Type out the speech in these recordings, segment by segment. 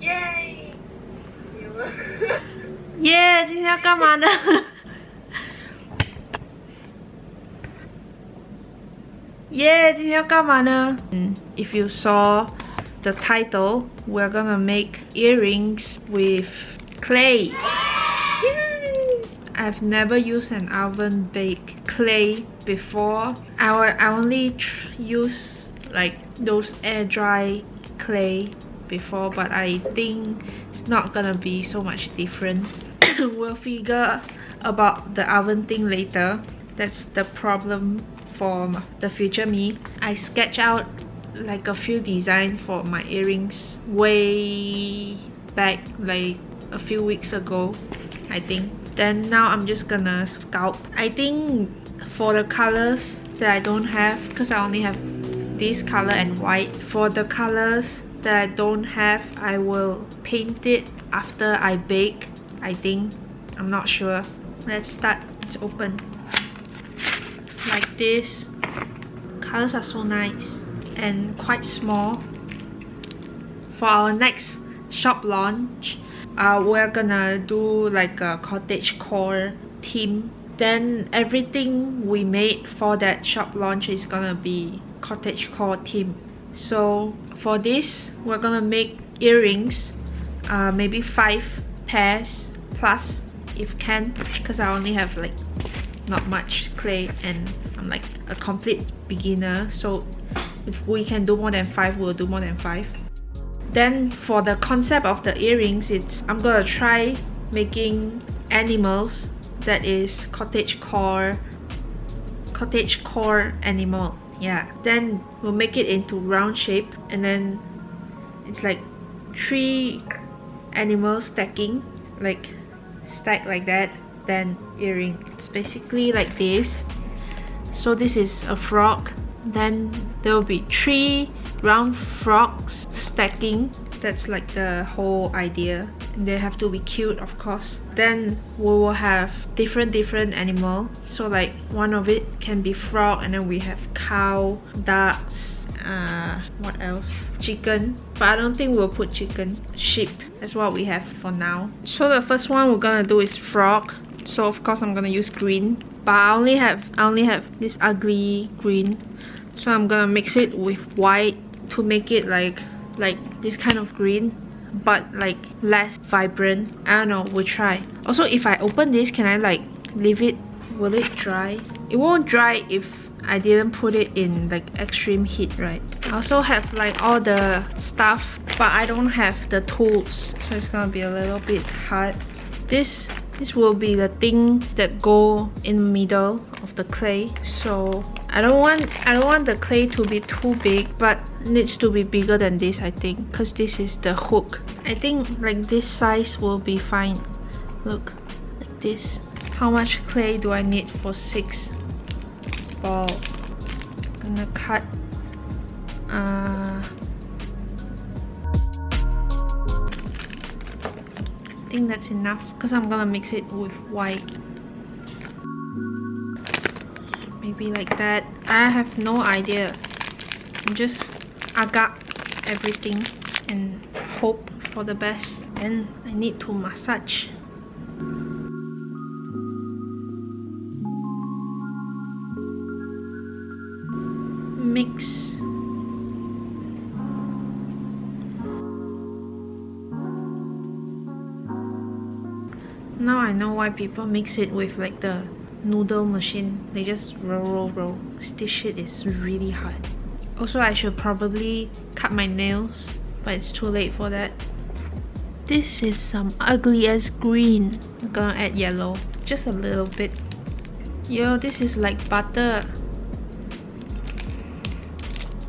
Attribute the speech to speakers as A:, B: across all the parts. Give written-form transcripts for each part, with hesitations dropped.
A: 耶！
B: 耶，今天要干嘛呢？耶，今天要干嘛呢？If you saw the title, we're gonna make earrings with clay. I've never used an oven baked clay before. I only use like those air dry clay before, but I think it's not gonna be so much different. We'll figure about the oven thing later. That's the problem for the future me. I sketch out like a few designs for my earrings way back, like a few weeks ago, I think. Then now I'm just gonna sculpt. I think for the colors that I don't have, because I only have this color and white. For the colors that I don't have, I will paint it after I bake, I think. I'm not sure. Let's start. It's open. Like this. Colors are so nice and quite small. For our next shop launch, we're gonna do like a cottagecore theme. Then everything we made for that shop launch is gonna be cottagecore theme. So for this, we're gonna make earrings, maybe 5 pairs plus if can, because I only have like not much clay and I'm like a complete beginner. So if we can do more than 5, we'll do more than 5. Then for the concept of the earrings, I'm gonna try making animals that is cottagecore animal. Yeah. Then we'll make it into round shape, and then it's like 3 animals stacking, like stacked like that. Then earring. It's basically like this. So this is a frog. Then there will be 3 round frogs stacking. That's like the whole idea. And they have to be cute, of course. Then we will have different animal. So like one of it can be frog, and then we have cow, ducks, what else? Chicken. But I don't think we'll put chicken. Sheep. That's what we have for now. So the first one we're gonna do is frog. So of course I'm gonna use green. But I only have this ugly green. So I'm gonna mix it with white to make it like this kind of green, but like less vibrant. I don't know, we'll try. Also, if I open this, can I like leave it? Will it dry? It won't dry if I didn't put it in like extreme heat, right? I also have like all the stuff, but I don't have the tools, so it's gonna be a little bit hard. This will be the thing that go in the middle of the clay. So I don't want the clay to be too big, but it needs to be bigger than this, I think, because this is the hook. I think like this size will be fine. Look, like this. How much clay do I need for 6 balls? I'm gonna cut I think that's enough, because I'm gonna mix it with white. Maybe like that. I have no idea. I'm just agak everything and hope for the best. Then I need to massage. Mix. Now I know why people mix it with like the noodle machine. They just roll. This shit is really hard. Also, I should probably cut my nails, but it's too late for that. This is some ugly ass green. I'm gonna add yellow, just a little bit. Yo, this is like butter.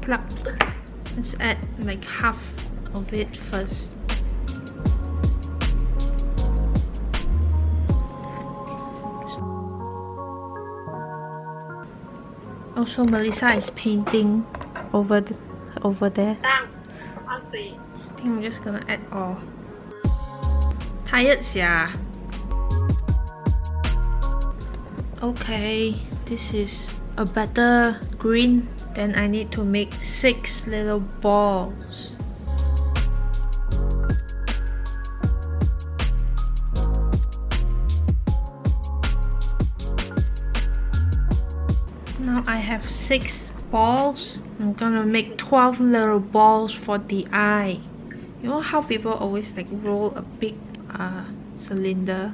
B: Pluck. Let's add like half of it first. Also, Melissa is painting over there. I think I'm just gonna add all. Tired, yeah. Okay, this is a better green. Then I need to make 6 little balls. have 6 balls. I'm gonna make 12 little balls for the eye. You know how people always like roll a big cylinder,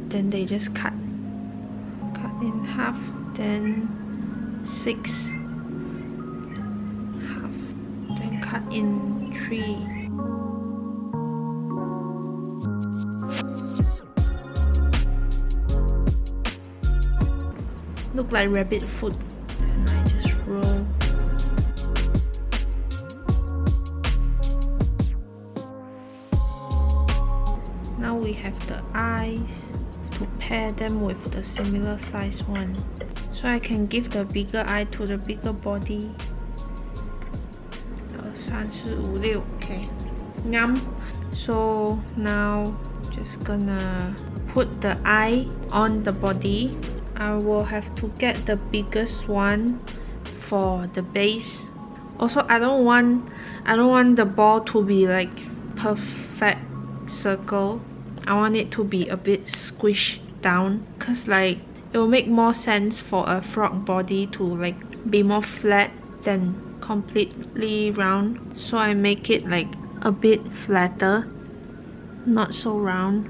B: then they just cut in half, then 6 half, then cut in 3. Look like rabbit foot. Then I just roll. Now we have the eyes to pair them with the similar size one. So I can give the bigger eye to the bigger body. 3, 4, 5, 6. Okay. So now just gonna put the eye on the body. I will have to get the biggest one for the base. Also, I don't want the ball to be like perfect circle. I want it to be a bit squished down, cause like it will make more sense for a frog body to like be more flat than completely round. So I make it like a bit flatter, not so round.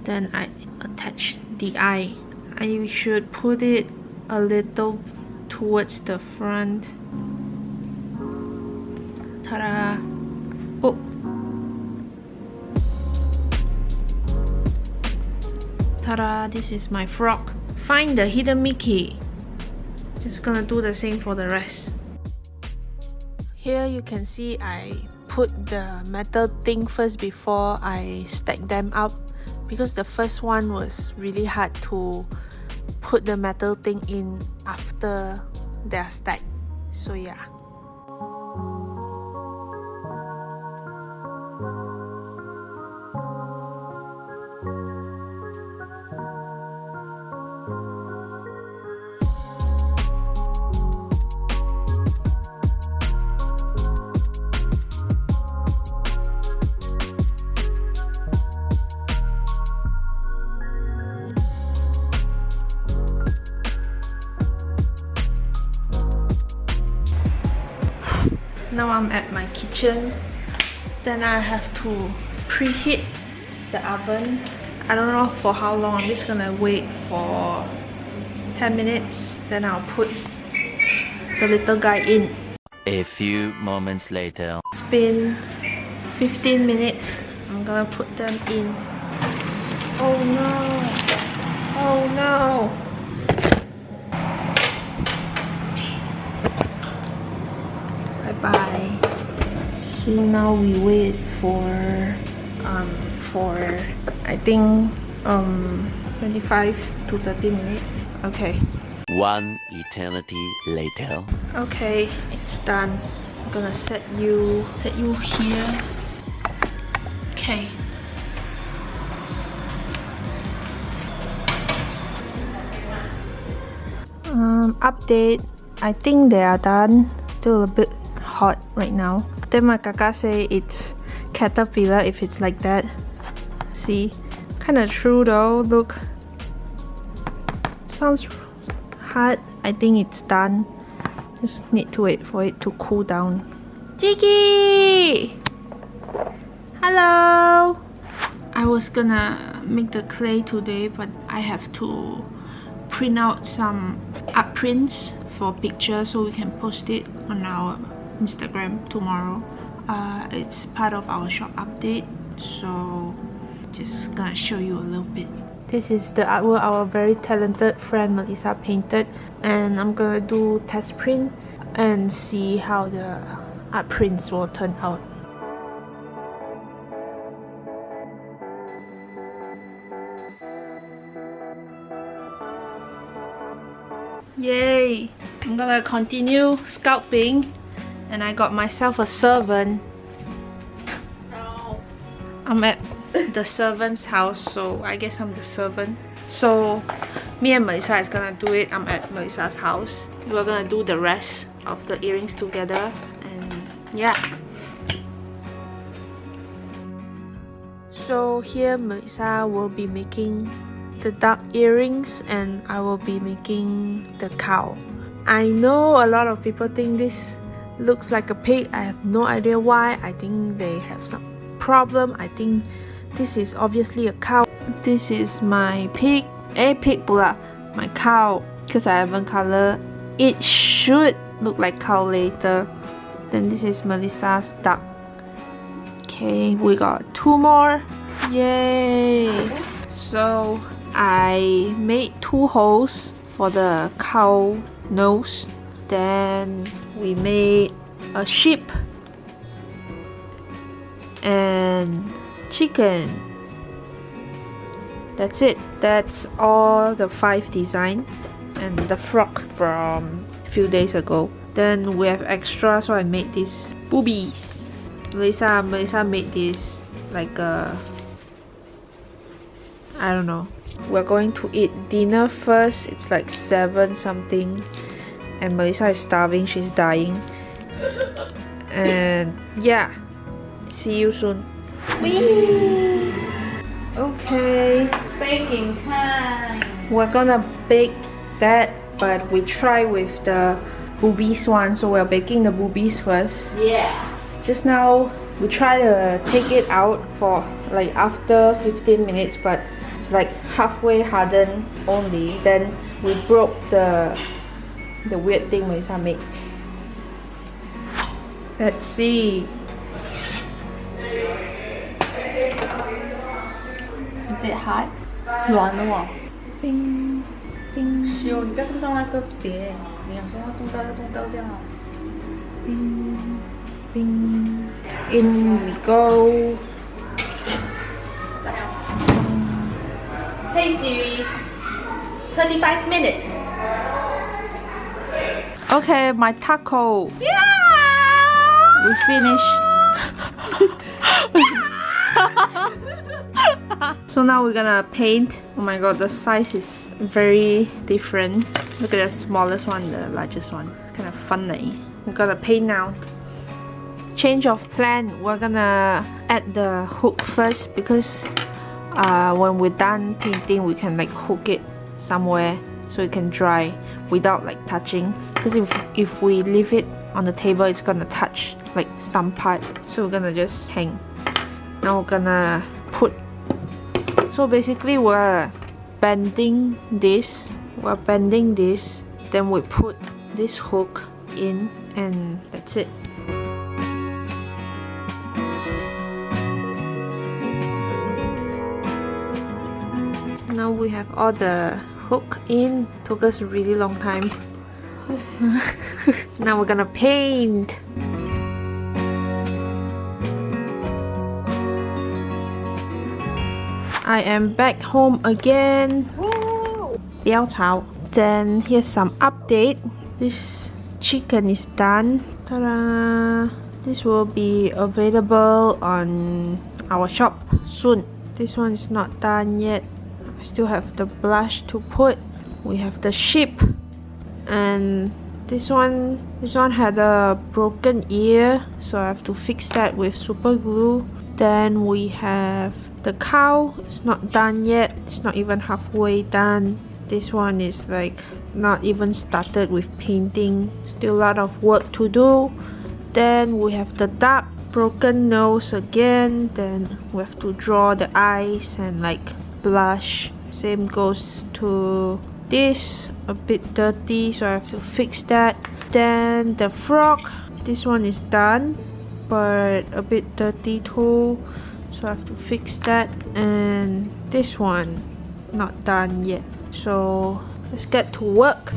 B: Then I attach the eye. I should put it a little towards the front. Ta-da! Oh! Ta-da! This is my frog. Find the hidden Mickey. Just gonna do the same for the rest. Here you can see I put the metal thing first before I stack them up, because the first one was really hard to put the metal thing in after they're stacked. So yeah. Now I'm at my kitchen. Then I have to preheat the oven. I don't know for how long. I'm just gonna wait for 10 minutes. Then I'll put the little guy in.
A: A few moments later.
B: It's been 15 minutes. I'm gonna put them in. Oh no! Oh no! Bye. So now we wait for I think 25 to 30 minutes. Okay.
A: 1 eternity later.
B: Okay, it's done. I'm gonna set you here. Okay. Update. I think they are done. Still a bit hot right now. Then my kaka say it's caterpillar if it's like that. See? Kinda true though, look. Sounds hot. I think it's done. Just need to wait for it to cool down. Jiggy! Hello! I was gonna make the clay today, but I have to print out some art prints for pictures so we can post it on our Instagram tomorrow. It's part of our shop update, so just gonna show you a little bit. This is the artwork our very talented friend Melissa painted, and I'm gonna do test print and see how the art prints will turn out. Yay! I'm gonna continue scalping, and I got myself a servant. I'm at the servant's house, so I guess I'm the servant. So me and Melissa is gonna do it. I'm at Melissa's house. We're gonna do the rest of the earrings together, and yeah. So here Melissa will be making the duck earrings, and I will be making the cow. I know a lot of people think this looks like a pig. I have no idea why. I think they have some problem. I think this is obviously a cow. This is my pig. Pig pula. My cow. Because I haven't colored. It should look like cow later. Then this is Melissa's duck. Okay, we got 2 more. Yay! So I made 2 holes for the cow nose. Then we made a sheep and chicken. That's it. That's all the 5 design and the frog from a few days ago. Then we have extra, so I made these boobies. Melissa made this like a, I don't know. We're going to eat dinner first. It's like 7 something, and Melissa is starving. She's dying. And yeah, see you soon. Whee! Okay,
C: Baking time.
B: we're gonna bake that, but we try with the boobies one. So we're baking the boobies first.
C: Yeah.
B: Just now we try to take it out for like after 15 minutes, but it's like halfway hardened only. Then we broke the weird thing Melissa made. Let's see.
C: Is it hot? 软了哦。
B: 冰冰
C: 修，你不要动到那个碟，你想说要动到就动到就好。
B: 冰冰 In we go.
C: Hey Siri, 35 minutes.
B: Okay, my taco.
C: Yeah.
B: We finished. So now we're gonna paint. Oh my god, the size is very different. Look at the smallest one, the largest one. Kind of funny. We're gonna paint now. Change of plan. We're gonna add the hook first, because when we're done painting, we can like hook it somewhere so it can dry without like touching. Because if we leave it on the table, it's gonna touch like some part. So we're gonna just hang. Now we're gonna put. So basically we're bending this. Then we put this hook in, and that's it. Now we have all the hook in. Took us a really long time. Now we're gonna paint. I am back home again. Biao Cao. Then here's some update. This chicken is done. Ta-da! This will be available on our shop soon. This one is not done yet. I still have the blush to put. We have the sheep, and this one had a broken ear, so I have to fix that with super glue. Then we have the cow. It's not done yet. It's not even halfway done. This one is like not even started with painting. Still a lot of work to do. Then we have the duck, broken nose again. Then we have to draw the eyes and like blush. Same goes to this, a bit dirty, so I have to fix that. Then the frog, this one is done, but a bit dirty too, so I have to fix that. And this one, not done yet. So let's get to work.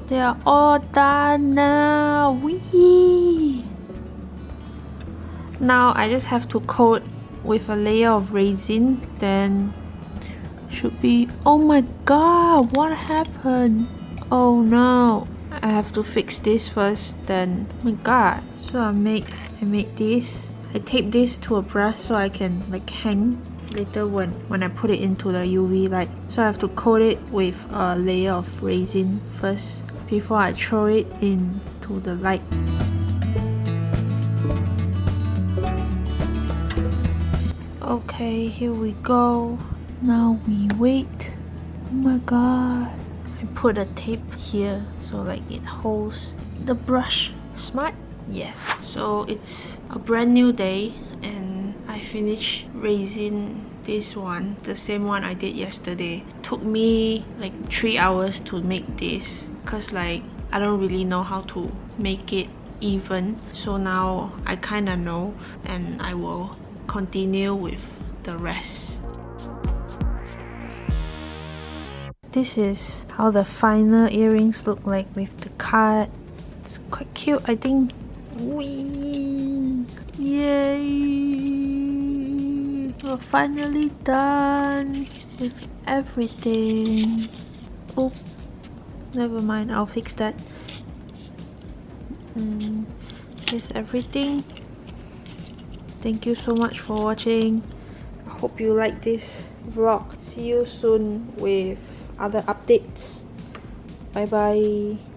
B: They are all done now. Whee! Now I just have to coat with a layer of resin. Then should be. Oh my god! What happened? Oh no! I have to fix this first, then oh my god. So I made this. I tape this to a brush so I can like hang later when I put it into the UV light. So I have to coat it with a layer of resin first before I throw it into the light. Okay, here we go. Now we wait. Oh my god. I put a tape here so like it holds the brush. Smart? Yes. So it's a brand new day and I finished resin this one, the same one I did yesterday. Took me like 3 hours to make this because like I don't really know how to make it even. So now I kinda know and I will continue with the rest. This is how the final earrings look like with the card. It's quite cute, I think. Whee! Yay! We're finally done with everything. Oh, never mind, I'll fix that. Here's everything. Thank you so much for watching. I hope you like this vlog. See you soon with other updates. Bye bye.